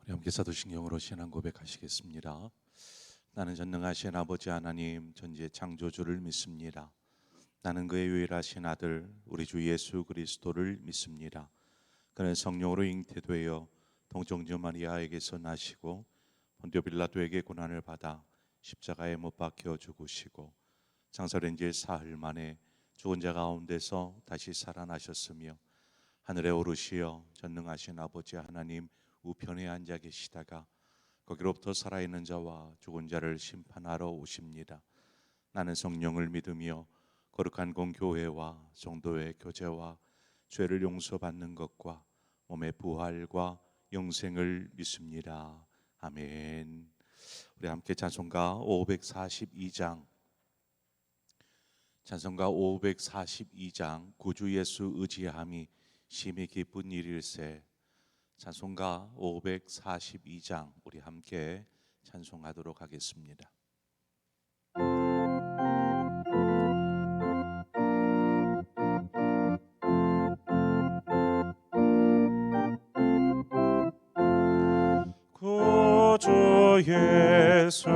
우리 함께 사도신경으로 신앙 고백하시겠습니다. 나는 전능하신 아버지 하나님 전지의 창조주를 믿습니다. 나는 그의 유일하신 아들 우리 주 예수 그리스도를 믿습니다. 그는 성령으로 잉태되어 동정녀 마리아에게서 나시고 본디오 빌라도에게 고난을 받아 십자가에 못 박혀 죽으시고 장사된 지 사흘 만에 죽은 자 가운데서 다시 살아나셨으며 하늘에 오르시어 전능하신 아버지 하나님 우편에 앉아 계시다가 거기로부터 살아있는 자와 죽은 자를 심판하러 오십니다. 나는 성령을 믿으며 거룩한 공교회와 성도의 교제와 죄를 용서받는 것과 몸의 부활과 영생을 믿습니다. 아멘. 우리 함께 찬송가 542장 구주 예수 의지함이 심히 기쁜 일일세. 찬송가 542장 우리 함께 찬송하도록 하겠습니다. 구주 예수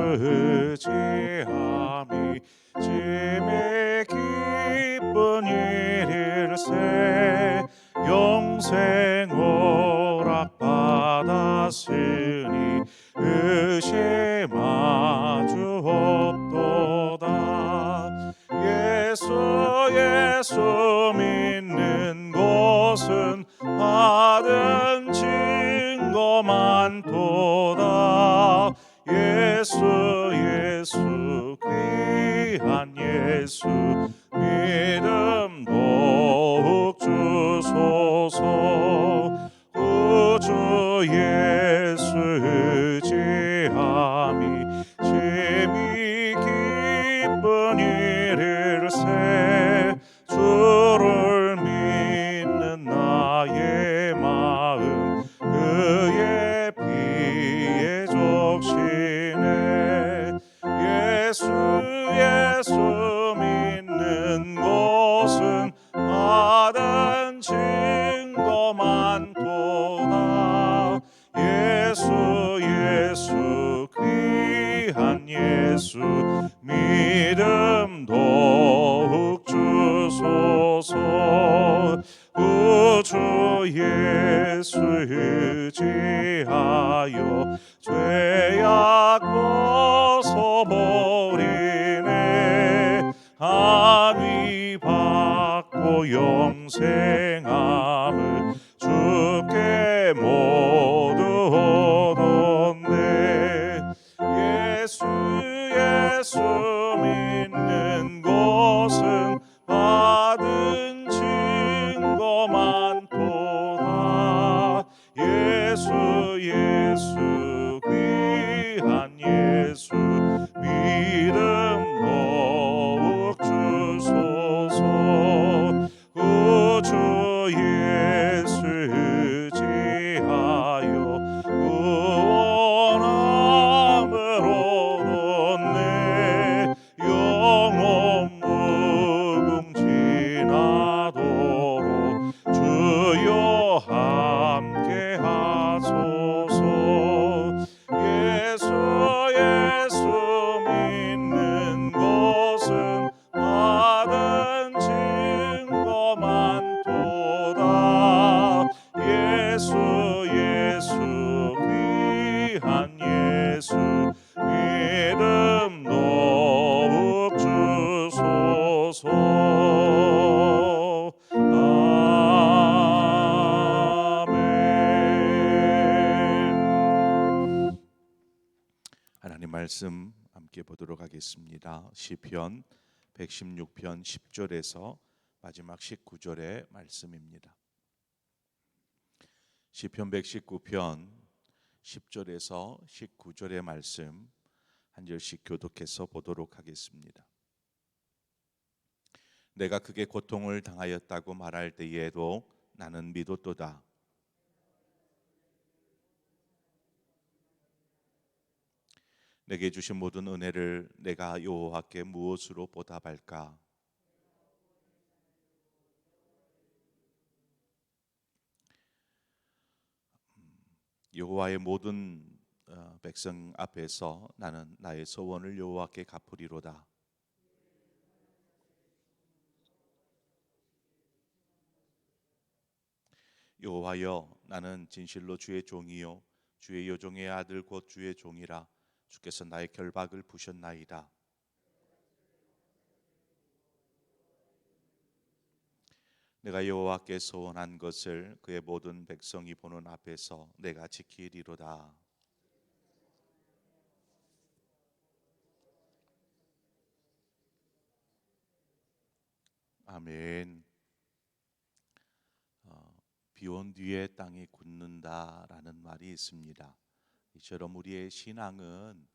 의지함이 심히 기쁜 일일세. 영생 받았으니 의심하주 없도다. 예수 믿는 것은 받은 증거 많도다. 예수 귀한 예수 믿음 더욱 주소서. 구주 예수 의지함이 심히 기쁜 일일세. 주를 믿는 나의 마음 그의 피에 적시네. 예수 믿는 것은 받은 증거 많도다. 예수 귀한 예수 믿음 더욱 주소서. 구주 예수 의지하여 죄악 벗어버리네. 안위 받고 영생함을 주께 모두 얻었네. 예수 믿는 것은 받은 증거 많도다. 예수 귀한 예수 믿음 더욱 주소서. 구주 예수 의지하여 구원함을 얻었네. 영원 무궁지나도록 주여 함께 하소서. 예수 믿는 것은 받은 증거 많도다. 예수 귀한 예수 믿음 더욱 주소서. 아멘. 하나님 말씀 함께 보도록 하겠습니다. 시편 116편 10절에서 마지막 19절의 말씀입니다. 시편 119편 10절에서 19절의 말씀 한 절씩 교독해서 보도록 하겠습니다. 내가 크게 고통을 당하였다고 말할 때에도 나는 믿었도다. 내게 주신 모든 은혜를 내가 여호와께 무엇으로 보답할까? 여호와의 모든 백성 앞에서 나는 나의 소원을 여호와께 갚으리로다. 여호와여, 나는 진실로 주의 종이요 주의 여종의 아들 곧 주의 종이라. 주께서 나의 결박을 부셨나이다. 내가 여호와께 소원한 것을 그의 모든 백성이 보는 앞에서 내가 지키리로다. 아멘. 비온 뒤에 땅이 굳는다라는 말이 있습니다. 이처럼 우리의 신앙은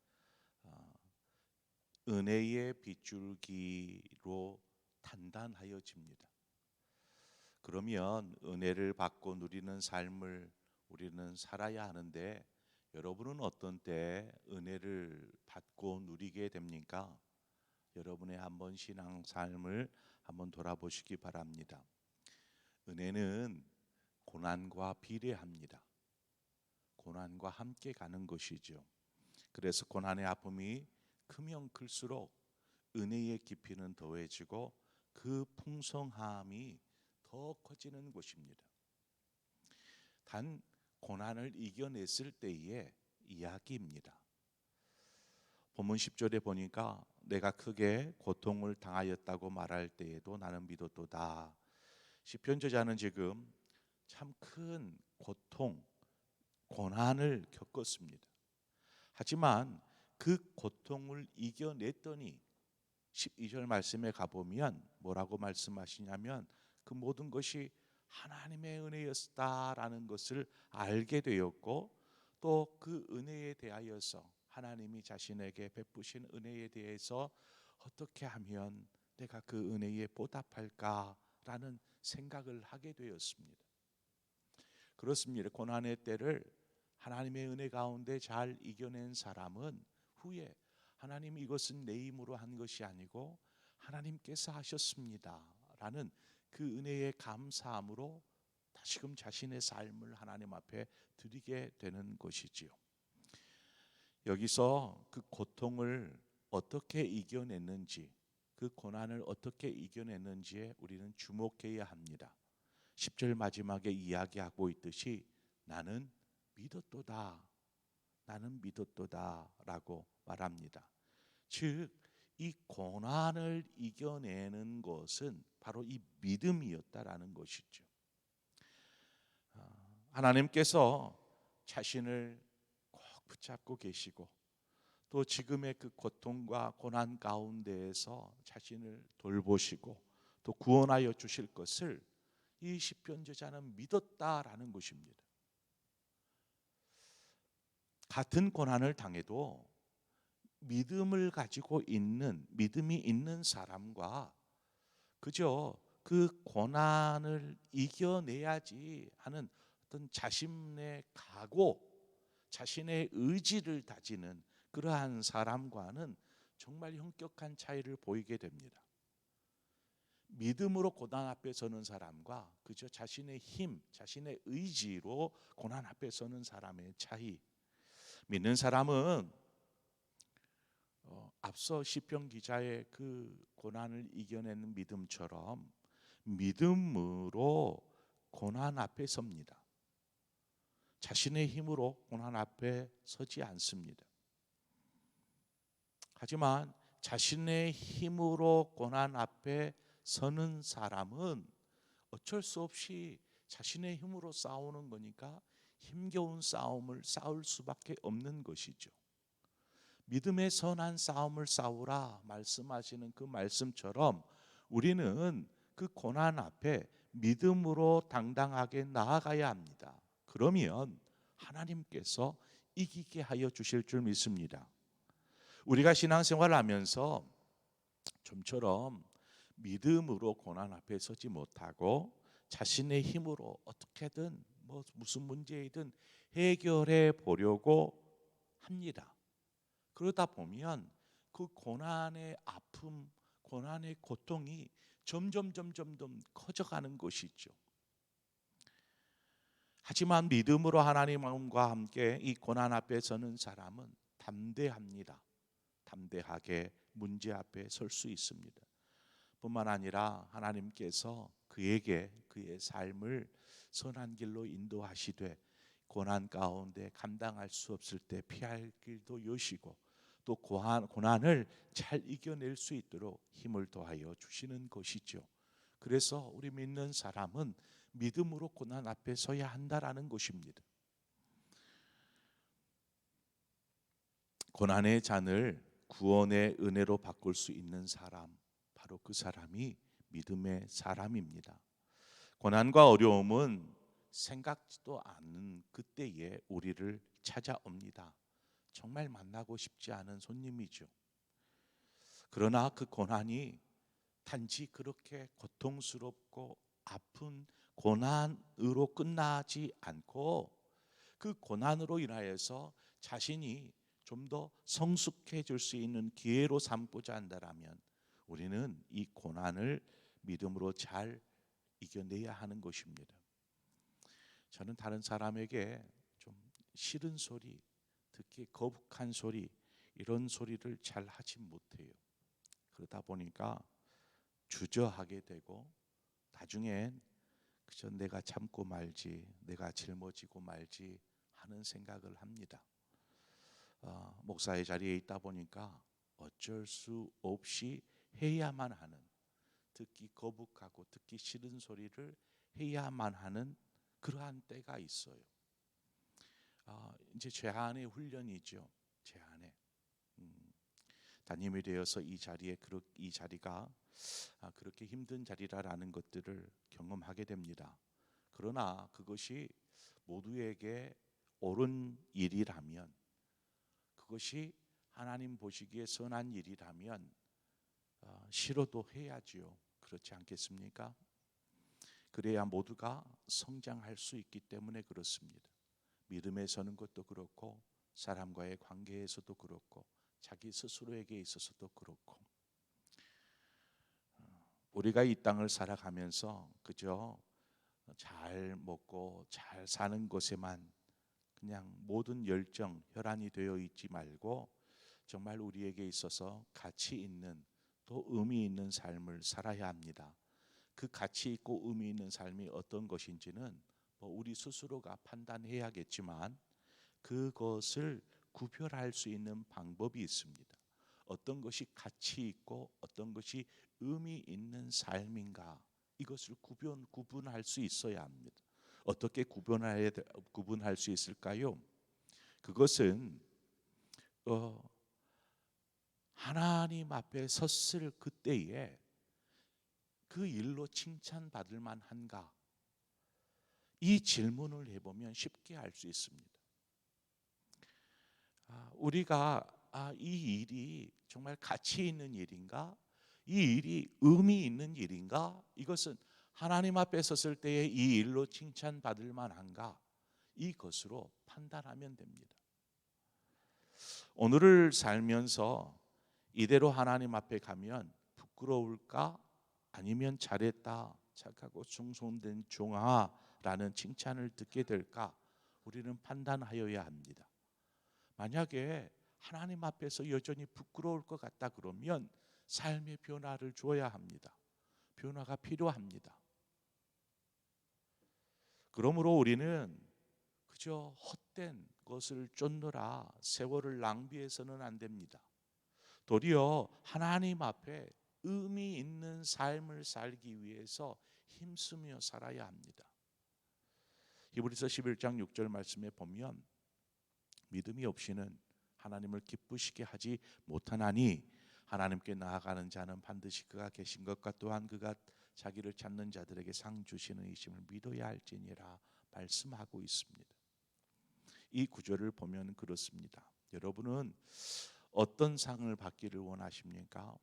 은혜의 빗줄기로 단단하여집니다. 그러면 은혜를 받고 누리는 삶을 우리는 살아야 하는데, 여러분은 어떤 때 은혜를 받고 누리게 됩니까? 여러분의 한번 신앙 삶을 한번 돌아보시기 바랍니다. 은혜는 고난과 비례합니다. 고난과 함께 가는 것이죠. 그래서 고난의 아픔이 크면 클수록 은혜의 깊이는 더해지고 그 풍성함이 더 커지는 것입니다. 단 고난을 이겨냈을 때의 이야기입니다. 본문 10절에 보니까 내가 크게 고통을 당하였다고 말할 때에도 나는 믿었도다. 시편 저자는 지금 참 큰 고통, 고난을 겪었습니다. 하지만 그 고통을 이겨냈더니 12절 말씀에 가보면 뭐라고 말씀하시냐면 그 모든 것이 하나님의 은혜였다라는 것을 알게 되었고, 또 그 은혜에 대하여서 하나님이 자신에게 베푸신 은혜에 대해서 어떻게 하면 내가 그 은혜에 보답할까라는 생각을 하게 되었습니다. 그렇습니다. 고난의 때를 하나님의 은혜 가운데 잘 이겨낸 사람은 후에 하나님 이것은 내 힘으로 한 것이 아니고 하나님께서 하셨습니다 라는 그 은혜의 감사함으로 다시금 자신의 삶을 하나님 앞에 드리게 되는 것이지요. 여기서 그 고통을 어떻게 이겨냈는지, 그 고난을 어떻게 이겨냈는지에 우리는 주목해야 합니다. 10절 마지막에 이야기하고 있듯이 나는 믿었도다, 나는 믿었도다 라고 말합니다. 즉 이 고난을 이겨내는 것은 바로 이 믿음이었다라는 것이죠. 하나님께서 자신을 꼭 붙잡고 계시고 또 지금의 그 고통과 고난 가운데에서 자신을 돌보시고 또 구원하여 주실 것을 이 시편 저자는 믿었다라는 것입니다. 같은 고난을 당해도 믿음을 가지고 있는, 믿음이 있는 사람과 그저 그 고난을 이겨내야지 하는 어떤 자신의 각오, 자신의 의지를 다지는 그러한 사람과는 정말 현격한 차이를 보이게 됩니다. 믿음으로 고난 앞에 서는 사람과 그저 자신의 힘, 자신의 의지로 고난 앞에 서는 사람의 차이. 믿는 사람은 앞서 시편 기자의 그 고난을 이겨내는 믿음처럼 믿음으로 고난 앞에 섭니다. 자신의 힘으로 고난 앞에 서지 않습니다. 하지만 자신의 힘으로 고난 앞에 서는 사람은 어쩔 수 없이 자신의 힘으로 싸우는 거니까 힘겨운 싸움을 싸울 수밖에 없는 것이죠. 믿음의 선한 싸움을 싸우라 말씀하시는 그 말씀처럼 우리는 그 고난 앞에 믿음으로 당당하게 나아가야 합니다. 그러면 하나님께서 이기게 하여 주실 줄 믿습니다. 우리가 신앙생활을 하면서 좀처럼 믿음으로 고난 앞에 서지 못하고 자신의 힘으로 어떻게든 무슨 문제이든 해결해 보려고 합니다. 그러다 보면 그 고난의 아픔, 고난의 고통이 점점 커져가는 것이죠. 하지만 믿음으로 하나님과 함께 이 고난 앞에 서는 사람은 담대합니다. 담대하게 문제 앞에 설 수 있습니다. 뿐만 아니라 하나님께서 그에게 그의 삶을 선한 길로 인도하시되 고난 가운데 감당할 수 없을 때 피할 길도 여시고 또 고난을 잘 이겨낼 수 있도록 힘을 더하여 주시는 것이죠. 그래서 우리 믿는 사람은 믿음으로 고난 앞에 서야 한다라는 것입니다. 고난의 잔을 구원의 은혜로 바꿀 수 있는 사람, 바로 그 사람이 믿음의 사람입니다. 고난과 어려움은 생각지도 않은 그때에 우리를 찾아옵니다. 정말 만나고 싶지 않은 손님이죠. 그러나 그 고난이 단지 그렇게 고통스럽고 아픈 고난으로 끝나지 않고 그 고난으로 인하여서 자신이 좀 더 성숙해질 수 있는 기회로 삼고자 한다면 우리는 이 고난을 믿음으로 잘 이겨내야 하는 것입니다. 저는 다른 사람에게 좀 싫은 소리, 특히 거북한 소리, 이런 소리를 잘 하지 못해요. 그러다 보니까 주저하게 되고 나중엔 그저 내가 참고 말지, 내가 짊어지고 말지 하는 생각을 합니다. 목사의 자리에 있다 보니까 어쩔 수 없이 해야만 하는, 듣기 거북하고 듣기 싫은 소리를 해야만 하는 그러한 때가 있어요. 이제 제 안의 훈련이죠. 제 안에 담임이 되어서 이 자리가 그렇게 힘든 자리라는 것들을 경험하게 됩니다. 그러나 그것이 모두에게 옳은 일이라면, 그것이 하나님 보시기에 선한 일이라면 싫어도 해야지요. 그렇지 않겠습니까? 그래야 모두가 성장할 수 있기 때문에 그렇습니다. 믿음에 서는 것도 그렇고 사람과의 관계에서도 그렇고 자기 스스로에게 있어서도 그렇고, 우리가 이 땅을 살아가면서 그저 잘 먹고 잘 사는 것에만 그냥 모든 열정, 혈안이 되어 있지 말고 정말 우리에게 있어서 가치 있는 또 의미 있는 삶을 살아야 합니다. 그 가치 있고 의미 있는 삶이 어떤 것인지는 우리 스스로가 판단해야겠지만 그것을 구별할 수 있는 방법이 있습니다. 어떤 것이 가치 있고 어떤 것이 의미 있는 삶인가, 이것을 구분할 수 있어야 합니다. 어떻게 구분할 수 있을까요? 그것은 하나님 앞에 섰을 그때에 그 일로 칭찬받을 만한가, 이 질문을 해보면 쉽게 알 수 있습니다. 우리가 이 일이 정말 가치 있는 일인가, 이 일이 의미 있는 일인가, 이것은 하나님 앞에 섰을 때에 이 일로 칭찬받을 만한가, 이것으로 판단하면 됩니다. 오늘을 살면서 이대로 하나님 앞에 가면 부끄러울까, 아니면 잘했다, 착하고 충성된 종아라는 칭찬을 듣게 될까, 우리는 판단하여야 합니다. 만약에 하나님 앞에서 여전히 부끄러울 것 같다 그러면 삶의 변화를 줘야 합니다. 변화가 필요합니다. 그러므로 우리는 그저 헛된 것을 쫓느라 세월을 낭비해서는 안 됩니다. 도리어 하나님 앞에 의미 있는 삶을 살기 위해서 힘쓰며 살아야 합니다. 히브리서 11장 6절 말씀에 보면 믿음이 없이는 하나님을 기쁘시게 하지 못하나니 하나님께 나아가는 자는 반드시 그가 계신 것과 또한 그가 자기를 찾는 자들에게 상 주시는 이심을 믿어야 할지니라 말씀하고 있습니다. 이 구절을 보면 그렇습니다. 여러분은 어떤 상을 받기를 원하십니까?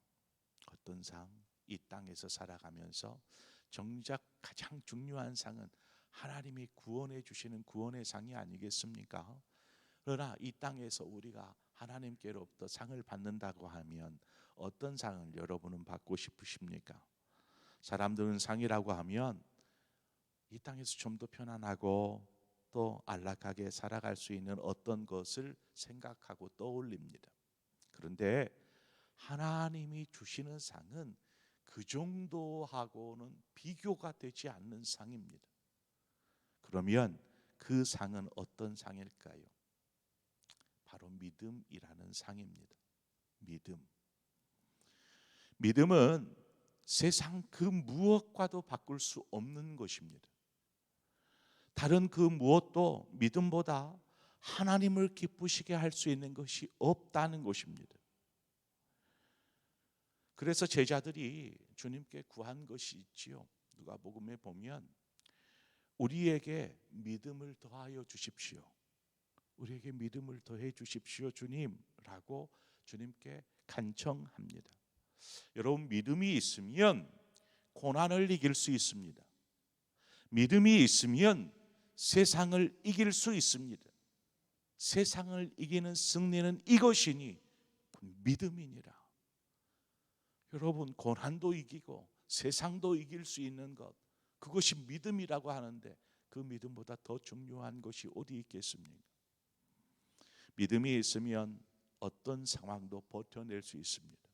어떤 상? 이 땅에서 살아가면서 정작 가장 중요한 상은 하나님이 구원해 주시는 구원의 상이 아니겠습니까? 그러나 이 땅에서 우리가 하나님께로부터 상을 받는다고 하면 어떤 상을 여러분은 받고 싶으십니까? 사람들은 상이라고 하면 이 땅에서 좀 더 편안하고 또 안락하게 살아갈 수 있는 어떤 것을 생각하고 떠올립니다. 그런데 하나님이 주시는 상은 그 정도하고는 비교가 되지 않는 상입니다. 그러면 그 상은 어떤 상일까요? 바로 믿음이라는 상입니다. 믿음은 세상 그 무엇과도 바꿀 수 없는 것입니다. 다른 그 무엇도 믿음보다 하나님을 기쁘시게 할 수 있는 것이 없다는 것입니다. 그래서 제자들이 주님께 구한 것이 있지요. 누가복음에 보면 우리에게 믿음을 더하여 주십시오. 우리에게 믿음을 더해 주십시오, 주님라고 주님께 간청합니다. 여러분, 믿음이 있으면 고난을 이길 수 있습니다. 믿음이 있으면 세상을 이길 수 있습니다. 세상을 이기는 승리는 이것이니 믿음이니라. 여러분, 고난도 이기고 세상도 이길 수 있는 것, 그것이 믿음이라고 하는데 그 믿음보다 더 중요한 것이 어디 있겠습니까? 믿음이 있으면 어떤 상황도 버텨낼 수 있습니다.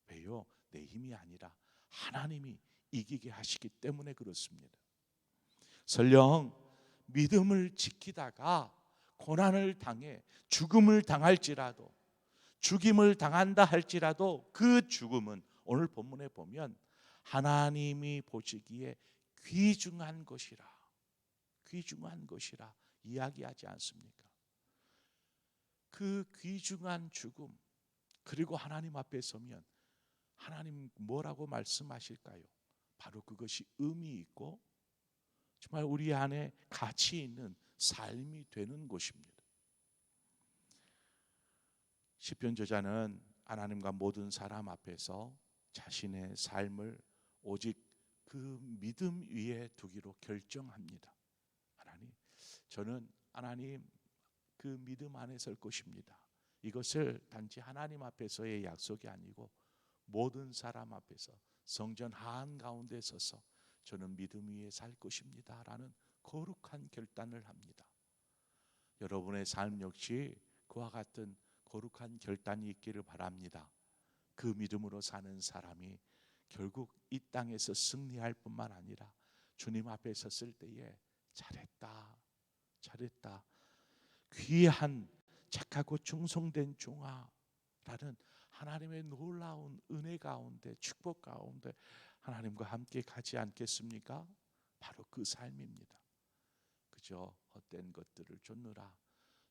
왜요? 내 힘이 아니라 하나님이 이기게 하시기 때문에 그렇습니다. 설령 믿음을 지키다가 고난을 당해 죽음을 당할지라도, 죽임을 당한다 할지라도 그 죽음은 오늘 본문에 보면 하나님이 보시기에 귀중한 것이라 이야기하지 않습니까? 그 귀중한 죽음, 그리고 하나님 앞에 서면 하나님 뭐라고 말씀하실까요? 바로 그것이 의미 있고 정말 우리 안에 가치 있는 삶이 되는 것입니다. 시편 저자는 하나님과 모든 사람 앞에서 자신의 삶을 오직 그 믿음 위에 두기로 결정합니다. 저는 하나님 그 믿음 안에 설 것입니다. 이것을 단지 하나님 앞에서의 약속이 아니고 모든 사람 앞에서 성전 한가운데 서서 저는 믿음 위에 살 것입니다 라는 거룩한 결단을 합니다. 여러분의 삶 역시 그와 같은 거룩한 결단이 있기를 바랍니다. 그 믿음으로 사는 사람이 결국 이 땅에서 승리할 뿐만 아니라 주님 앞에 섰을 때에 잘했다 귀한 착하고 충성된 종아라는 하나님의 놀라운 은혜 가운데, 축복 가운데 하나님과 함께 가지 않겠습니까? 바로 그 삶입니다. 그저 헛된 것들을 쫓느라,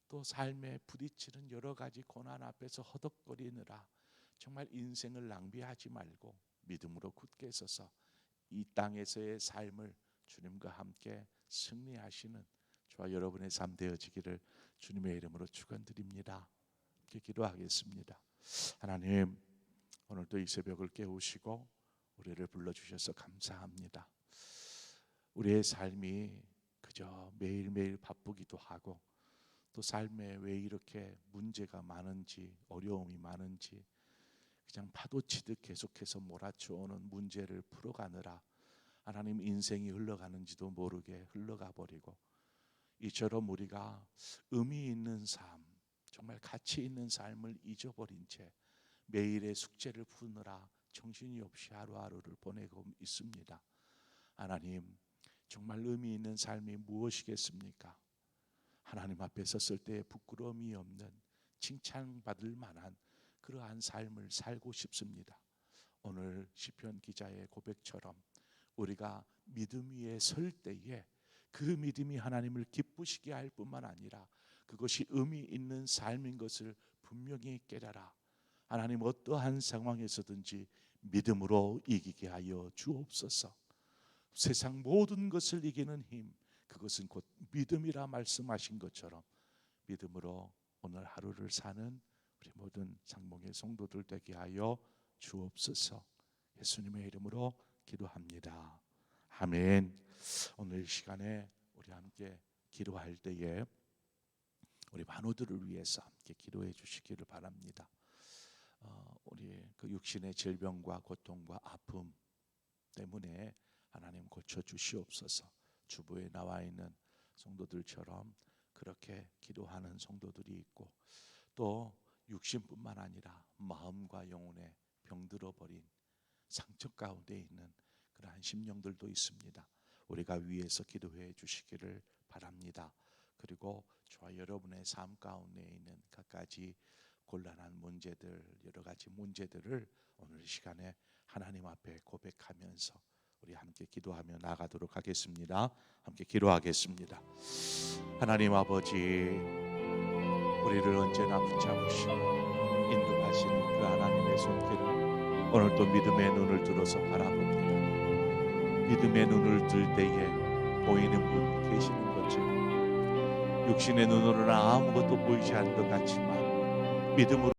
또 삶에 부딪히는 여러 가지 고난 앞에서 허덕거리느라 정말 인생을 낭비하지 말고 믿음으로 굳게 서서 이 땅에서의 삶을 주님과 함께 승리하시는 저와 여러분의 삶 되어지기를 주님의 이름으로 축원드립니다. 함께 기도하겠습니다. 하나님, 오늘도 이 새벽을 깨우시고 우리를 불러주셔서 감사합니다. 우리의 삶이 그저 매일매일 바쁘기도 하고, 또 삶에 왜 이렇게 문제가 많은지, 어려움이 많은지, 그냥 파도치듯 계속해서 몰아쳐오는 문제를 풀어가느라 하나님 인생이 흘러가는지도 모르게 흘러가 버리고, 이처럼 우리가 의미 있는 삶, 정말 가치 있는 삶을 잊어버린 채 매일의 숙제를 푸느라 정신이 없이 하루하루를 보내고 있습니다. 하나님, 정말 의미 있는 삶이 무엇이겠습니까? 하나님 앞에 섰을 때 부끄러움이 없는, 칭찬받을 만한 그러한 삶을 살고 싶습니다. 오늘 시편 기자의 고백처럼 우리가 믿음 위에 설 때에 그 믿음이 하나님을 기쁘시게 할 뿐만 아니라 그것이 의미 있는 삶인 것을 분명히 깨달아 하나님 어떠한 상황에서든지 믿음으로 이기게 하여 주옵소서. 세상 모든 것을 이기는 힘, 그것은 곧 믿음이라 말씀하신 것처럼 믿음으로 오늘 하루를 사는 우리 모든 상봉의 성도들 되게 하여 주옵소서. 예수님의 이름으로 기도합니다. 아멘. 오늘 이 시간에 우리 함께 기도할 때에 우리 만우들을 위해서 함께 기도해 주시기를 바랍니다. 우리 그 육신의 질병과 고통과 아픔 때문에 하나님 고쳐 주시옵소서. 주부에 나와 있는 성도들처럼 그렇게 기도하는 성도들이 있고, 또 육신뿐만 아니라 마음과 영혼에 병들어 버린 상처 가운데 있는 그러한 심령들도 있습니다. 우리가 위에서 기도해 주시기를 바랍니다. 그리고 저와 여러분의 삶 가운데 있는 갖가지 곤란한 문제들, 여러 가지 문제들을 오늘 이 시간에 하나님 앞에 고백하면서 우리 함께 기도하며 나가도록 하겠습니다. 함께 기도하겠습니다. 하나님 아버지, 우리를 언제나 붙잡으시고 인도하시는 그 하나님의 손길을 오늘도 믿음의 눈을 들어서 바라봅니다. 믿음의 눈을 들 때에 보이는 분 계시는 것처럼, 육신의 눈으로는 아무것도 보이지 않는 것 같지만 믿음으로